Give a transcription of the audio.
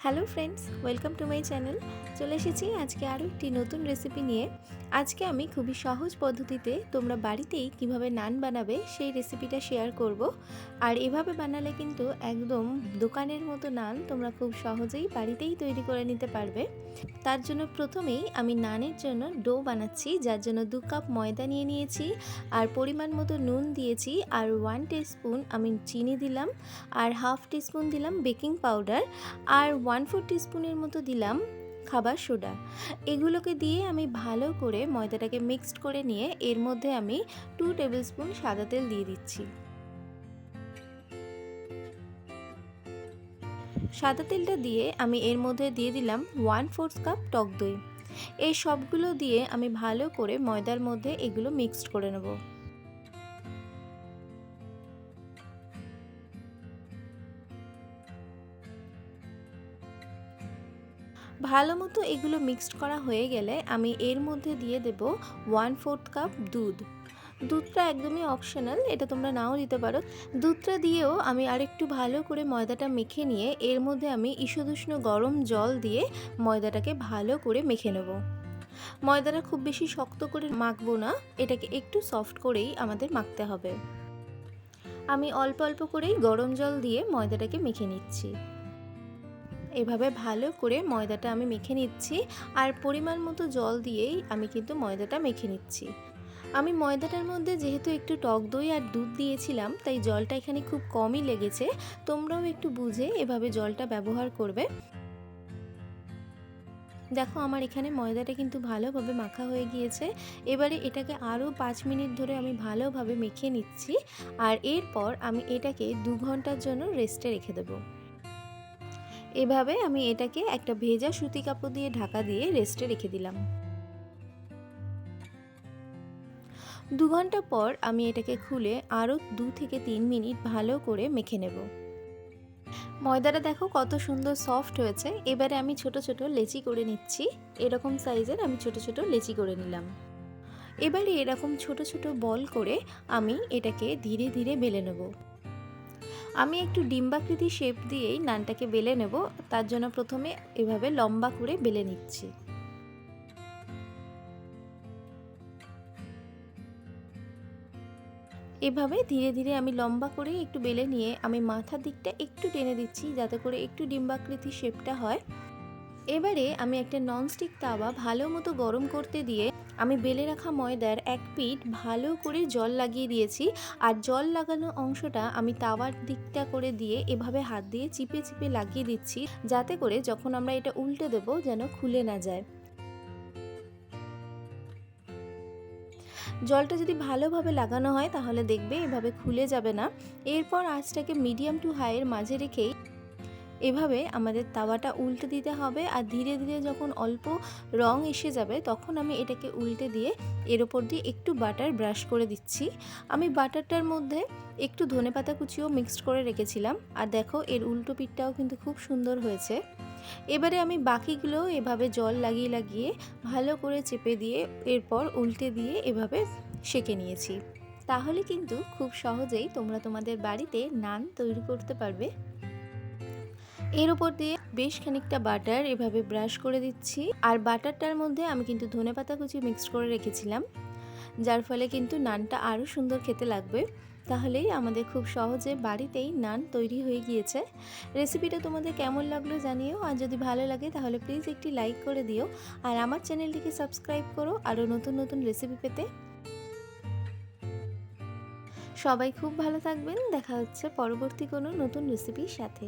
Hello friends, welcome to my channel. চলে এসেছি আজকে আরও একটি নতুন রেসিপি নিয়ে। আজকে আমি খুবই সহজ পদ্ধতিতে তোমরা বাড়িতেই কিভাবে নান বানাবে সেই রেসিপিটা শেয়ার করব। আর এভাবে বানালে কিন্তু একদম দোকানের মতো নান তোমরা খুব সহজেই বাড়িতেই তৈরি করে নিতে পারবে। তার জন্য প্রথমেই আমি নানের জন্য ডো বানাচ্ছি, যার জন্য 2 কাপ ময়দা নিয়ে নিয়েছি, আর পরিমাণ মতো নুন দিয়েছি, আর 1 টিস্পুন আমি চিনি দিলাম, আর হাফ টিস্পুন দিলাম বেকিং পাউডার, আর 1/4 টিস্পুনের মতো দিলাম খাবার সোডা। এগুলোকে দিয়ে আমি ভালো করে ময়দাটাকে মিক্সড করে নিয়ে এর মধ্যে আমি 2 টেবিল স্পুন সাদা তেল দিয়ে দিচ্ছি। সাদা তেলটা দিয়ে আমি এর মধ্যে দিয়ে দিলাম 1/4 কাপ টক দই। এই সবগুলো দিয়ে আমি ভালো করে ময়দার মধ্যে এগুলো মিক্সড করে নেব। ভালো মতো এগুলো মিক্সড করা হয়ে গেলে আমি এর মধ্যে দিয়ে দেব 1/4 কাপ দুধ। দুধটা একদমই অপশনাল, এটা তোমরা নাও দিতে পারো। দুধটা দিয়েও আমি আরেকটু ভালো করে ময়দাটা মেখে নিয়ে এর মধ্যে আমি ঈষদুষ্ণ গরম জল দিয়ে ময়দাটাকে ভালো করে মেখে নেব। ময়দাটা খুব বেশি শক্ত করে মাখবো না, এটাকে একটু সফট করেই আমাদের মাখতে হবে। আমি অল্প অল্প করেই গরম জল দিয়ে ময়দাটাকে মেখে নিচ্ছি। এভাবে ভালো করে ময়দাটা আমি মেখে নিচ্ছি, আর পরিমাণ মতো জল দিয়েই আমি কিন্তু ময়দাটা মেখে নিচ্ছি। আমি ময়দাটার মধ্যে যেহেতু একটু টক দই আর দুধ দিয়েছিলাম, তাই জলটা এখানে খুব কমই লেগেছে। তোমরাও একটু বুঝে এভাবে জলটা ব্যবহার করবে। দেখো আমার এখানে ময়দাটা কিন্তু ভালোভাবে মাখা হয়ে গিয়েছে। এবারে এটাকে আরও 5 মিনিট ধরে আমি ভালোভাবে মেখে নিচ্ছি, আর এরপর আমি এটাকে 2 ঘন্টার জন্য রেস্টে রেখে দেবো। এভাবে আমি এটাকে একটা ভেজা সুতি কাপড় দিয়ে ঢাকা দিয়ে রেস্টে রেখে দিলাম। 2 ঘন্টা পর আমি এটাকে খুলে আরও 2 থেকে 3 মিনিট ভালো করে মেখে নেব। ময়দাটা দেখো কত সুন্দর সফট হয়েছে। এবারে আমি ছোট ছোট লেচি করে নিচ্ছি। এরকম সাইজের আমি ছোট ছোট লেচি করে নিলাম। এবারে এরকম ছোট ছোট বল করে আমি এটাকে ধীরে ধীরে বেলে নেব। আমি একটু ডিম্বাকৃতি শেপ দিয়েই নানটাকে বেলে নেব। তার জন্য প্রথমে এভাবে লম্বা করে বেলে নিচ্ছি। এভাবে ধীরে ধীরে আমি লম্বা করে একটু বেলে নিয়ে আমি মাথার দিকটা একটু টেনে দিচ্ছি, যাতে করে একটু ডিম্বাকৃতি শেপটা হয়। এবারে আমি একটা ননস্টিক তাওয়া ভালো মতো গরম করতে দিয়ে আমি বেলে রাখা ময়দার এক পিঠ ভালো করে জল লাগিয়ে দিয়েছি, আর জল লাগানো অংশটা আমি তাওয়ার দিকটা করে দিয়ে এভাবে হাত দিয়ে চিপে চিপে লাগিয়ে দিচ্ছি, যাতে করে যখন আমরা এটা উল্টে দেবো যেন খুলে না যায়। জলটা যদি ভালোভাবে লাগানো হয় তাহলে দেখবে এভাবে খুলে যাবে না। এরপর আঁচটাকে মিডিয়াম টু হাইয়ের মাঝে রেখেই এভাবে আমাদের তাওয়াটা উল্টে দিতে হবে, আর ধীরে ধীরে যখন অল্প রং এসে যাবে তখন আমি এটাকে উল্টে দিয়ে এর ওপর দিয়ে একটু বাটার ব্রাশ করে দিচ্ছি। আমি বাটারটার মধ্যে একটু ধনেপাতা কুচিও মিক্সড করে রেখেছিলাম, আর দেখো এর উল্টো পিঠটাও কিন্তু খুব সুন্দর হয়েছে। এবারে আমি বাকিগুলো এভাবে জল লাগিয়ে লাগিয়ে ভালো করে চেপে দিয়ে এরপর উল্টে দিয়ে এভাবে সেঁকে নিয়েছি। তাহলে কিন্তু খুব সহজেই তোমরা তোমাদের বাড়িতে নান তৈরি করতে পারবে। এর উপর দিয়ে বেশ খানিকটা বাটার এভাবে ব্রাশ করে দিচ্ছি, আর বাটারটার মধ্যে আমি কিন্তু ধনেপাতা কুচি মিক্সড করে রেখেছিলাম, যার ফলে কিন্তু নানটা আরও সুন্দর খেতে লাগবে। তাহলেই আমাদের খুব সহজে বাড়িতেই নান তৈরি হয়ে গিয়েছে। রেসিপিটা তোমাদের কেমন লাগলো জানিও, আর যদি ভালো লাগে তাহলে প্লিজ একটি লাইক করে দিও, আর আমার চ্যানেলটিকে সাবস্ক্রাইব করো আরও নতুন নতুন রেসিপি পেতে। সবাই খুব ভালো থাকবেন। দেখা হচ্ছে পরবর্তী কোনো নতুন রেসিপির সাথে।